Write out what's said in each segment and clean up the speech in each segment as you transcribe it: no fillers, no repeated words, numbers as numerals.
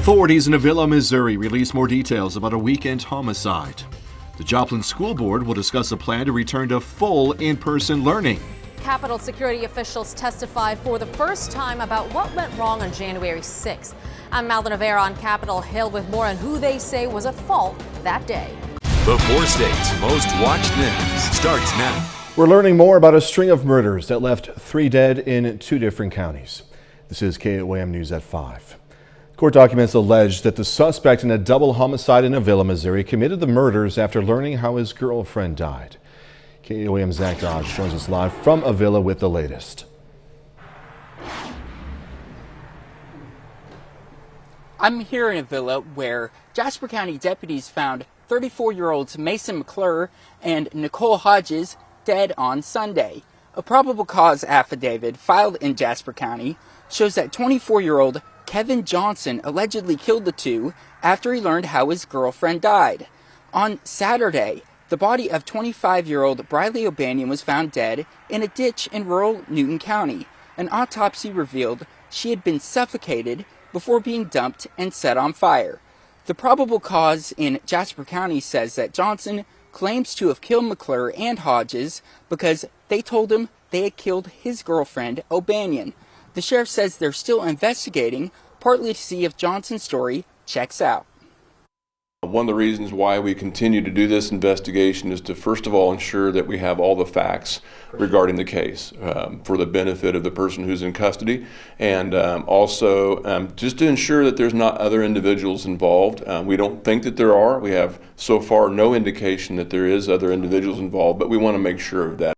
Authorities in Avila, Missouri released more details about a weekend homicide. The Joplin School Board will discuss a plan to return to full in-person learning. Capitol security officials testify for the first time about what went wrong on January 6th. I'm Malvin Rivera on Capitol Hill with more on who they say was at fault that day. The four states' most watched news starts now. We're learning more about a string of murders that left 3 dead in 2 different counties. This is KOAM News at 5. Court documents allege that the suspect in a double homicide in Avila, Missouri committed the murders after learning how his girlfriend died. KOAM Zach Dodge joins us live from Avila with the latest. I'm here in Avila where Jasper County deputies found 34-year-olds Mason McClure and Nicole Hodges dead on Sunday. A probable cause affidavit filed in Jasper County shows that 24-year-old Kevin Johnson allegedly killed the two after he learned how his girlfriend died. On Saturday, the body of 25-year-old Briley O'Banion was found dead in a ditch in rural Newton County. An autopsy revealed she had been suffocated before being dumped and set on fire. The probable cause in Jasper County says that Johnson claims to have killed McClure and Hodges because they told him they had killed his girlfriend, O'Banion. The sheriff says they're still investigating, partly to see if Johnson's story checks out. One of the reasons why we continue to do this investigation is to, first of all, ensure that we have all the facts regarding the case for the benefit of the person who's in custody, and also just to ensure that there's not other individuals involved. We don't think that there are. We have so far no indication that there is other individuals involved, but we want to make sure of that.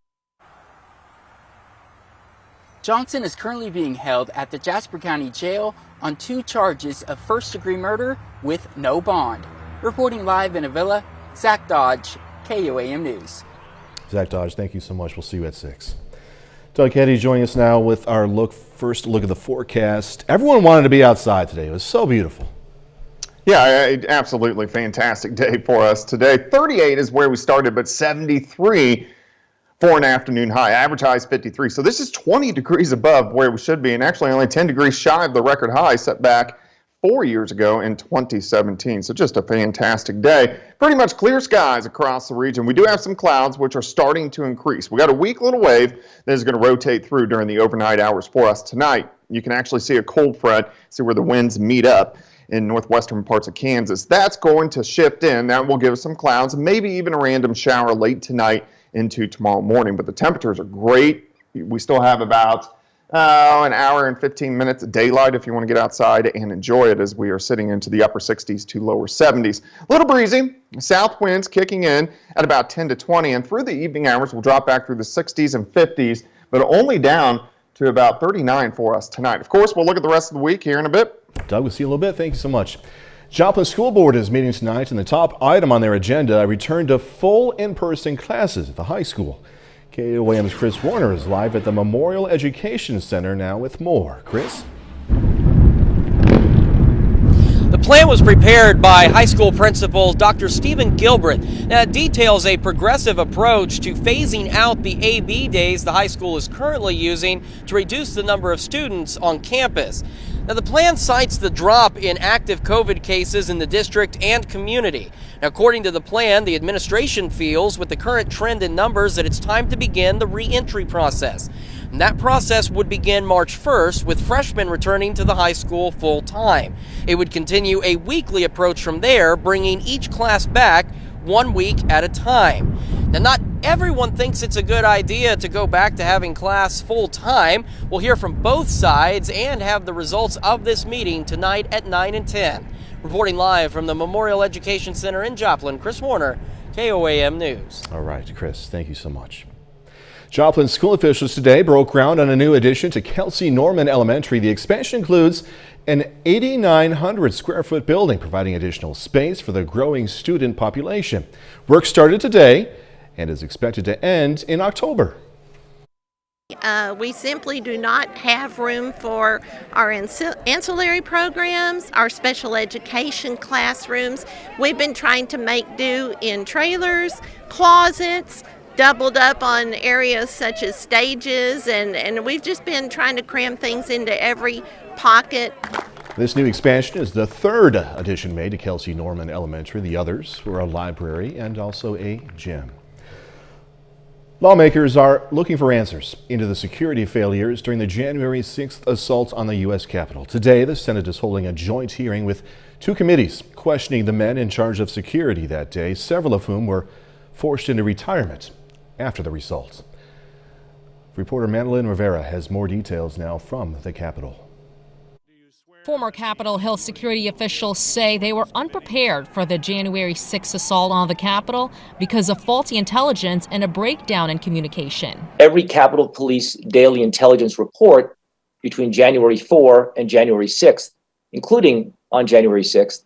Johnson is currently being held at the Jasper County Jail on 2 charges of first-degree murder with no bond. Reporting live in Avila, Zach Dodge, KOAM News. Zach Dodge, thank you so much. We'll see you at 6. Doug Ketty joining us now with our first look at the forecast. Everyone wanted to be outside today. It was so beautiful. Yeah, absolutely fantastic day for us today. 38 is where we started, but 73 for an afternoon high. Advertised 53. So this is 20 degrees above where we should be, and actually only 10 degrees shy of the record high set back 4 years ago in 2017. So just a fantastic day. Pretty much clear skies across the region. We do have some clouds which are starting to increase. We got a weak little wave that is going to rotate through during the overnight hours for us tonight. You can actually see a cold front, see where the winds meet up in northwestern parts of Kansas. That's going to shift in. That will give us some clouds, maybe even a random shower late tonight into tomorrow morning. But the temperatures are great. We still have about an hour and 15 minutes of daylight if you want to get outside and enjoy it, as we are sitting into the upper 60s to lower 70s. A little breezy, south winds kicking in at about 10 to 20, and through the evening hours we'll drop back through the 60s and 50s, but only down to about 39 for us tonight. Of course, we'll look at the rest of the week here in a bit. Doug, we'll see you a little bit. Thank you so much. Joplin School Board is meeting tonight, and the top item on their agenda, a return to full in-person classes at the high school. KOAM's Chris Warner is live at the Memorial Education Center now with more. Chris? The plan was prepared by high school principal Dr. Stephen Gilbreth. Now, it details a progressive approach to phasing out the AB days the high school is currently using to reduce the number of students on campus. Now, the plan cites the drop in active COVID cases in the district and community. Now, according to the plan, the administration feels with the current trend in numbers that it's time to begin the re-entry process. And that process would begin March 1st with freshmen returning to the high school full-time. It would continue a weekly approach from there, bringing each class back 1 week at a time. Now, not everyone thinks it's a good idea to go back to having class full-time. We'll hear from both sides and have the results of this meeting tonight at 9 and 10. Reporting live from the Memorial Education Center in Joplin, Chris Warner, KOAM News. All right, Chris, thank you so much. Joplin school officials today broke ground on a new addition to Kelsey Norman Elementary. The expansion includes an 8,900 square foot building, providing additional space for the growing student population. Work started today and is expected to end in October. We simply do not have room for our ancillary programs, our special education classrooms. We've been trying to make do in trailers, closets, doubled up on areas such as stages, and we've just been trying to cram things into every pocket. This new expansion is the third addition made to Kelsey Norman Elementary. The others were a library and also a gym. Lawmakers are looking for answers into the security failures during the January 6th assault on the U.S. Capitol. Today, the Senate is holding a joint hearing with two committees questioning the men in charge of security that day, several of whom were forced into retirement after the results. Reporter Madeline Rivera has more details now from the Capitol. Former Capitol Hill security officials say they were unprepared for the January 6th assault on the Capitol because of faulty intelligence and a breakdown in communication. Every Capitol Police daily intelligence report between January 4 and January 6th, including on January 6th,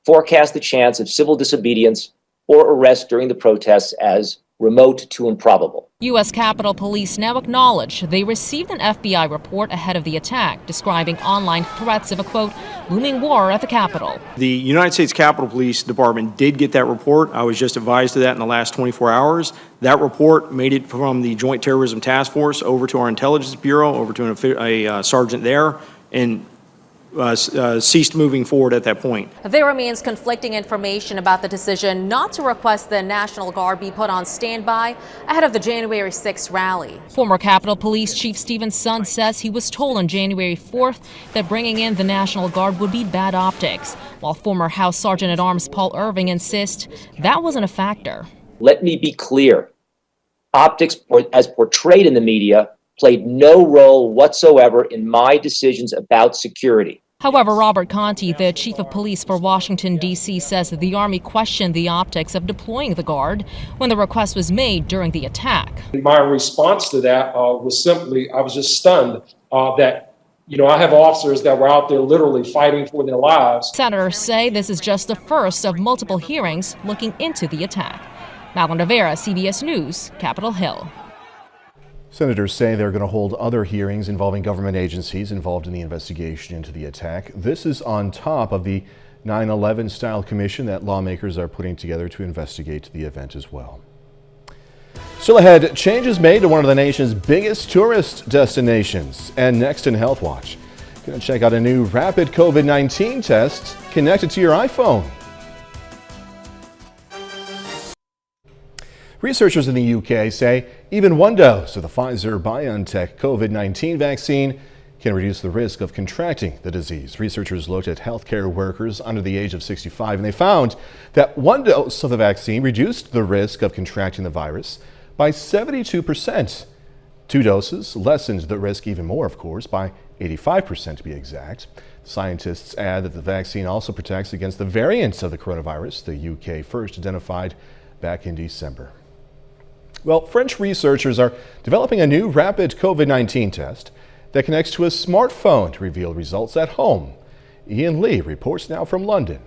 forecast the chance of civil disobedience or arrest during the protests as remote to improbable. U.S. Capitol Police now acknowledge they received an FBI report ahead of the attack, describing online threats of a, quote, looming war at the Capitol. The United States Capitol Police Department did get that report. I was just advised of that in the last 24 hours. That report made it from the Joint Terrorism Task Force over to our Intelligence Bureau, over to a sergeant there, and ceased moving forward at that point. There remains conflicting information about the decision not to request the National Guard be put on standby ahead of the January 6th rally. Former Capitol Police Chief Stephen Sund says he was told on January 4th that bringing in the National Guard would be bad optics, while former House Sergeant-at-Arms Paul Irving insists that wasn't a factor. Let me be clear. Optics, as portrayed in the media, played no role whatsoever in my decisions about security. However, Robert Conti, the chief of police for Washington, D.C., says that the Army questioned the optics of deploying the Guard when the request was made during the attack. My response to that was simply, I was just stunned that, I have officers that were out there literally fighting for their lives. Senators say this is just the first of multiple hearings looking into the attack. Madeline Rivera, CBS News, Capitol Hill. Senators say they're going to hold other hearings involving government agencies involved in the investigation into the attack. This is on top of the 9/11 style commission that lawmakers are putting together to investigate the event as well. Still ahead, changes made to one of the nation's biggest tourist destinations. And next in Health Watch, going to check out a new rapid COVID-19 test connected to your iPhone. Researchers in the UK say even one dose of the Pfizer-BioNTech COVID-19 vaccine can reduce the risk of contracting the disease. Researchers looked at healthcare workers under the age of 65, and they found that one dose of the vaccine reduced the risk of contracting the virus by 72%. Two doses lessened the risk even more, of course, by 85% to be exact. Scientists add that the vaccine also protects against the variants of the coronavirus the UK first identified back in December. Well, French researchers are developing a new rapid COVID-19 test that connects to a smartphone to reveal results at home. Ian Lee reports now from London.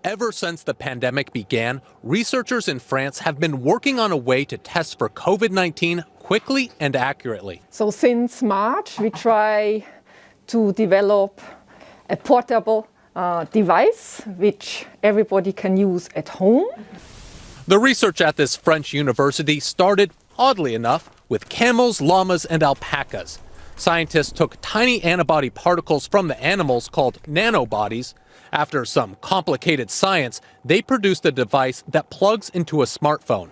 Ever since the pandemic began, researchers in France have been working on a way to test for COVID-19 quickly and accurately. So since March, we try to develop a portable device which everybody can use at home. The research at this French university started, oddly enough, with camels, llamas, and alpacas. Scientists took tiny antibody particles from the animals called nanobodies. After some complicated science, they produced a device that plugs into a smartphone.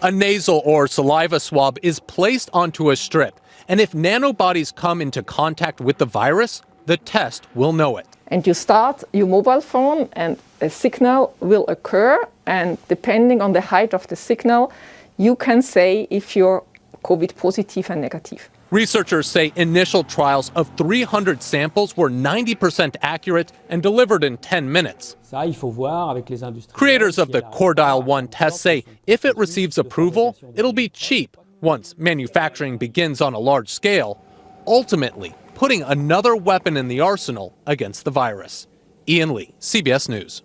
A nasal or saliva swab is placed onto a strip, and if nanobodies come into contact with the virus, the test will know it. And you start your mobile phone and a signal will occur, and depending on the height of the signal, you can say if you're COVID positive and negative. Researchers say initial trials of 300 samples were 90% accurate and delivered in 10 minutes. Creators of the Cordial 1 test say if it receives approval, it'll be cheap once manufacturing begins on a large scale, ultimately putting another weapon in the arsenal against the virus. Ian Lee, CBS News.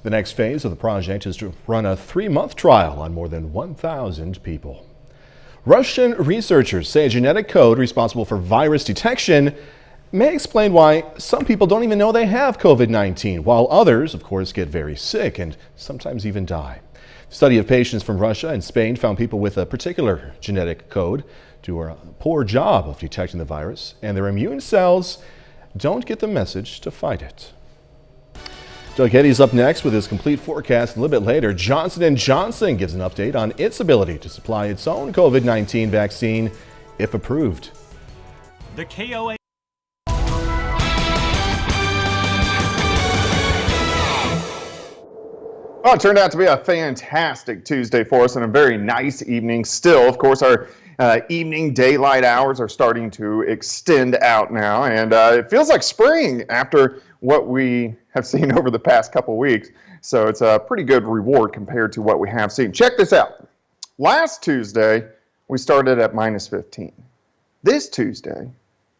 The next phase of the project is to run a 3-month trial on more than 1,000 people. Russian researchers say a genetic code responsible for virus detection may explain why some people don't even know they have COVID-19, while others, of course, get very sick and sometimes even die. A study of patients from Russia and Spain found people with a particular genetic code do a poor job of detecting the virus, and their immune cells don't get the message to fight it. Doug Heddy's up next with his complete forecast. A little bit later, Johnson & Johnson gives an update on its ability to supply its own COVID-19 vaccine if approved. The KOA. Well, it turned out to be a fantastic Tuesday for us and a very nice evening still. Of course, our evening daylight hours are starting to extend out now, and it feels like spring after what we have seen over the past couple weeks. So it's a pretty good reward compared to what we have seen. Check this out. Last Tuesday, we started at minus 15. This Tuesday,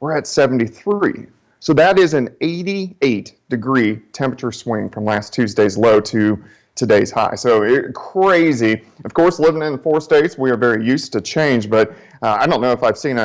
we're at 73. So that is an 88-degree temperature swing from last Tuesday's low to today's high. So crazy. Of course, living in the 4 states, we are very used to change, but I don't know if I've seen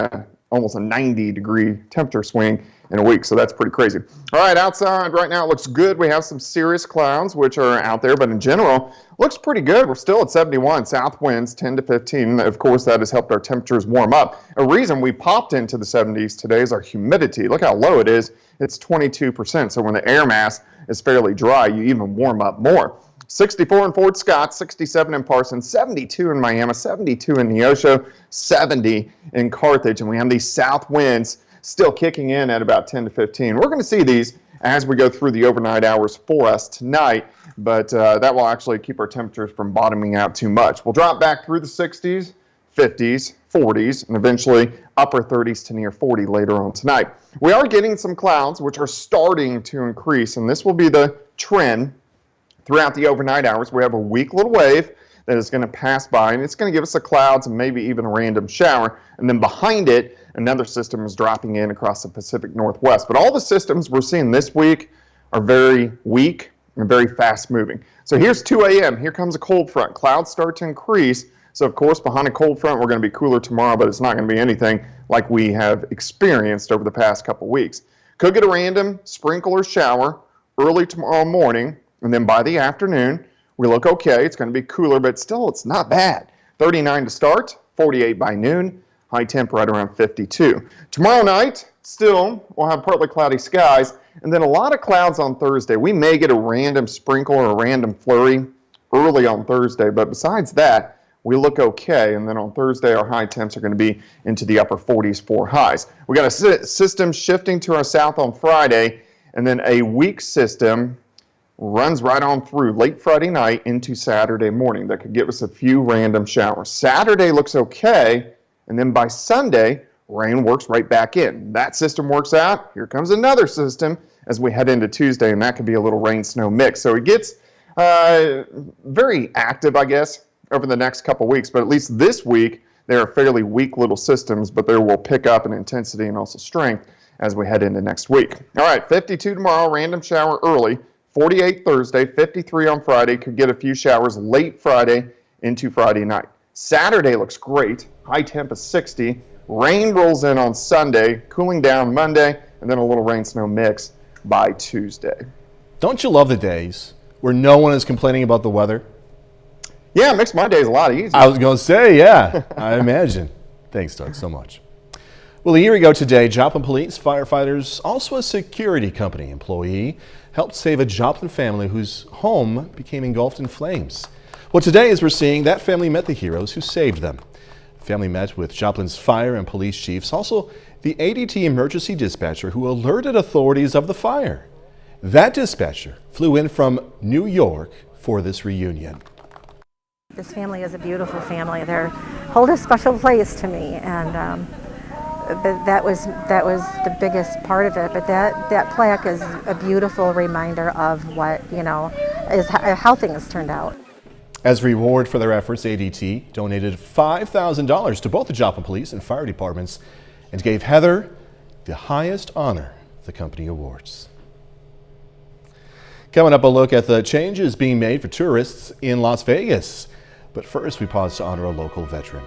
almost a 90-degree temperature swing in a week, so that's pretty crazy. All right, outside right now it looks good. We have some serious clouds which are out there, but in general, looks pretty good. We're still at 71, south winds 10 to 15. Of course, that has helped our temperatures warm up. A reason we popped into the 70s today is our humidity. Look how low it is. It's 22%, so when the air mass is fairly dry, you even warm up more. 64 in Fort Scott, 67 in Parsons, 72 in Miami, 72 in Neosho, 70 in Carthage, and we have these south winds still kicking in at about 10 to 15. We're going to see these as we go through the overnight hours for us tonight, but that will actually keep our temperatures from bottoming out too much. We'll drop back through the 60s, 50s, 40s, and eventually upper 30s to near 40 later on tonight. We are getting some clouds which are starting to increase, and this will be the trend throughout the overnight hours. We have a weak little wave that is going to pass by, and it's going to give us the clouds and maybe even a random shower. And then behind it, another system is dropping in across the Pacific Northwest. But all the systems we're seeing this week are very weak and very fast moving. So here's 2 a.m. Here comes a cold front. Clouds start to increase. So of course, behind a cold front, we're going to be cooler tomorrow, but it's not going to be anything like we have experienced over the past couple weeks. Could get a random sprinkle or shower early tomorrow morning, and then by the afternoon, we look okay. It's going to be cooler, but still, it's not bad. 39 to start, 48 by noon, high temp right around 52. Tomorrow night, still, we'll have partly cloudy skies, and then a lot of clouds on Thursday. We may get a random sprinkle or a random flurry early on Thursday, but besides that, we look okay. And then on Thursday, our high temps are going to be into the upper 40s for highs. We got a system shifting to our south on Friday, and then a weak system runs right on through late Friday night into Saturday morning. That could give us a few random showers. Saturday looks okay, and then by Sunday, rain works right back in. That system works out. Here comes another system as we head into Tuesday, and that could be a little rain-snow mix. So it gets very active, I guess, over the next couple weeks, but at least this week, they are fairly weak little systems, but they will pick up in intensity and also strength as we head into next week. All right, 52 tomorrow, random shower early. 48 Thursday, 53 on Friday, could get a few showers late Friday into Friday night. Saturday looks great, high temp is 60. Rain rolls in on Sunday, cooling down Monday, and then a little rain-snow mix by Tuesday. Don't you love the days where no one is complaining about the weather? Yeah, it makes my days a lot easier. I was going to say, yeah, I imagine. Thanks, Doug, so much. Well, a year ago today, Joplin police firefighters, also a security company employee, helped save a Joplin family whose home became engulfed in flames. Well, today, as we're seeing, that family met the heroes who saved them. The family met with Joplin's fire and police chiefs, also the ADT emergency dispatcher who alerted authorities of the fire. That dispatcher flew in from New York for this reunion. This family is a beautiful family. They hold a special place to me, and that was the biggest part of it. But that plaque is a beautiful reminder of what, is how things turned out. As a reward for their efforts, ADT donated $5,000 to both the Joplin Police and Fire Departments and gave Heather the highest honor the company awards. Coming up, a look at the changes being made for tourists in Las Vegas. But first, we pause to honor a local veteran.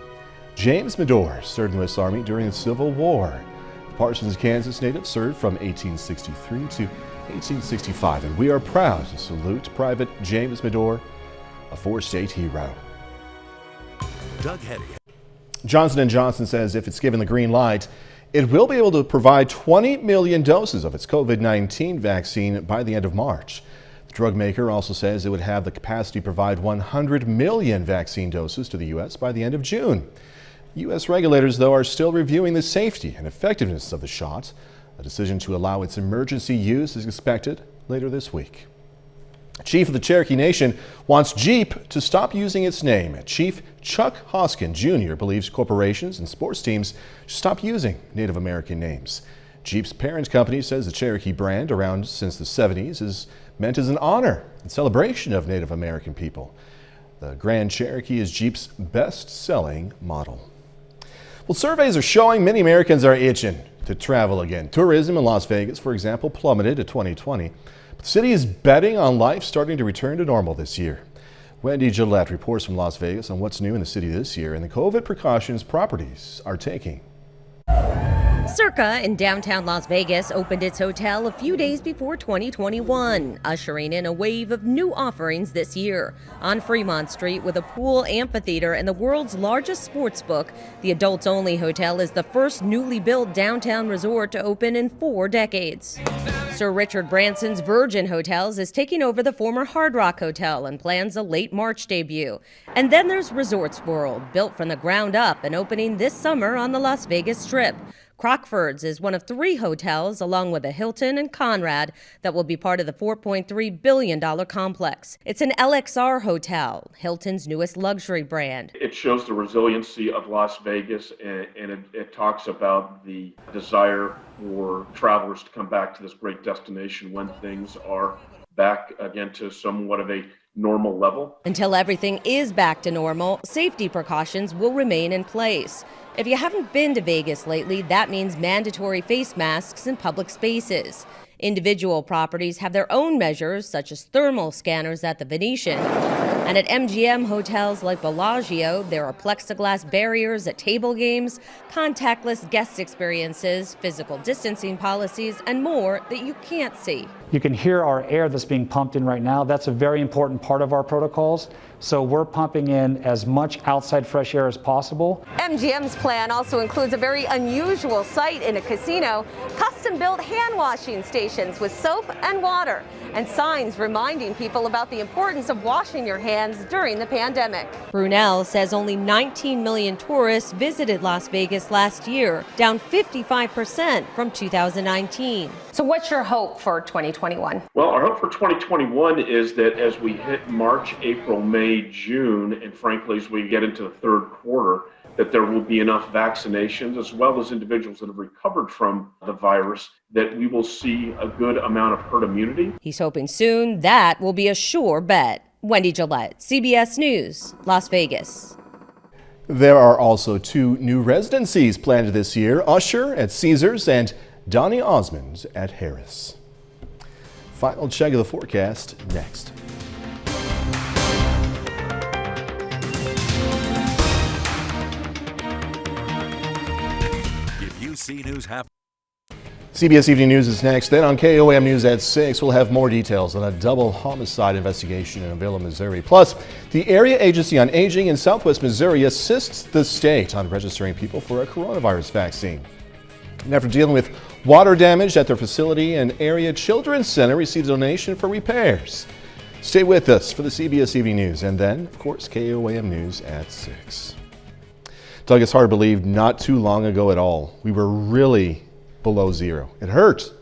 James Medore served in the U.S. Army during the Civil War. The Parsons, Kansas native served from 1863 to 1865, and we are proud to salute Private James Medore, a 4-state hero. Doug Heddy. Johnson & Johnson says if it's given the green light, It will be able to provide 20 million doses of its COVID-19 vaccine by the end of March. The drug maker also says it would have the capacity to provide 100 million vaccine doses to the U.S. by the end of June. U.S. regulators, though, are still reviewing the safety and effectiveness of the shot. A decision to allow its emergency use is expected later this week. Chief of the Cherokee Nation wants Jeep to stop using its name. Chief Chuck Hoskin Jr. believes corporations and sports teams should stop using Native American names. Jeep's parent company says the Cherokee brand, around since the 70s, is meant as an honor and celebration of Native American people. The Grand Cherokee is Jeep's best-selling model. Well, surveys are showing many Americans are itching to travel again. Tourism in Las Vegas, for example, plummeted to 2020. But the city is betting on life starting to return to normal this year. Wendy Gillette reports from Las Vegas on what's new in the city this year and the COVID precautions properties are taking. Circa in downtown Las Vegas opened its hotel a few days before 2021, ushering in a wave of new offerings this year. On Fremont Street with a pool, amphitheater, and the world's largest sports book, the adults-only hotel is the first newly built downtown resort to open in 4 decades. Sir Richard Branson's Virgin Hotels is taking over the former Hard Rock Hotel and plans a late March debut. And then there's Resorts World, built from the ground up and opening this summer on the Las Vegas Strip. Crockford's is one of 3 hotels, along with a Hilton and Conrad, that will be part of the $4.3 billion complex. It's an LXR hotel, Hilton's newest luxury brand. It shows the resiliency of Las Vegas, and it talks about the desire for travelers to come back to this great destination when things are back again to somewhat of a normal level. Until everything is back to normal, safety precautions will remain in place. If you haven't been to Vegas lately, that means mandatory face masks in public spaces. Individual properties have their own measures, such as thermal scanners at the Venetian. And at MGM hotels like Bellagio, there are plexiglass barriers at table games, contactless guest experiences, physical distancing policies, and more that you can't see. You can hear our air that's being pumped in right now. That's a very important part of our protocols. So we're pumping in as much outside fresh air as possible. MGM's plan also includes a very unusual site in a casino, custom-built hand washing stations with soap and water, and signs reminding people about the importance of washing your hands during the pandemic. Brunel says only 19 million tourists visited Las Vegas last year, down 55% from 2019. So what's your hope for 2021? Well, our hope for 2021 is that as we hit March, April, May, June, and frankly, as we get into the third quarter, that there will be enough vaccinations as well as individuals that have recovered from the virus that we will see a good amount of herd immunity. He's hoping soon that will be a sure bet. Wendy Gillette, CBS News, Las Vegas. There are also 2 new residencies planned this year, Usher at Caesars and Donny Osmond at Harris. Final check of the forecast next. News happen. CBS Evening News is next. Then on KOAM News at 6, we'll have more details on a double homicide investigation in Avila, Missouri. Plus, the Area Agency on Aging in Southwest Missouri assists the state on registering people for a coronavirus vaccine. And after dealing with water damage at their facility, an area children's center received a donation for repairs. Stay with us for the CBS Evening News, and then, of course, KOAM News at 6. Doug, it's hard to believe not too long ago at all, we were really below zero. It hurt.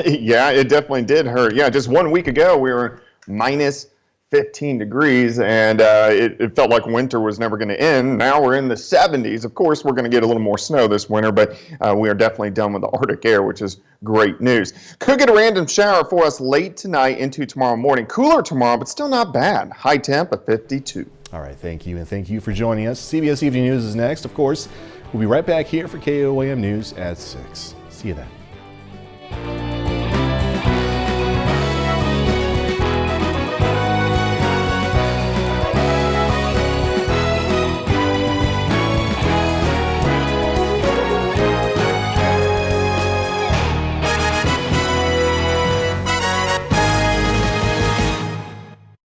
Yeah, it definitely did hurt. Yeah, just 1 week ago, we were minus 15 degrees, and it felt like winter was never going to end. Now we're in the 70s. Of course, we're going to get a little more snow this winter, but we are definitely done with the Arctic air, which is great news. Could get a random shower for us late tonight into tomorrow morning. Cooler tomorrow, but still not bad. High temp of 52. All right, thank you, and thank you for joining us. CBS Evening News is next, of course. We'll be right back here for KOAM News at 6. See you then.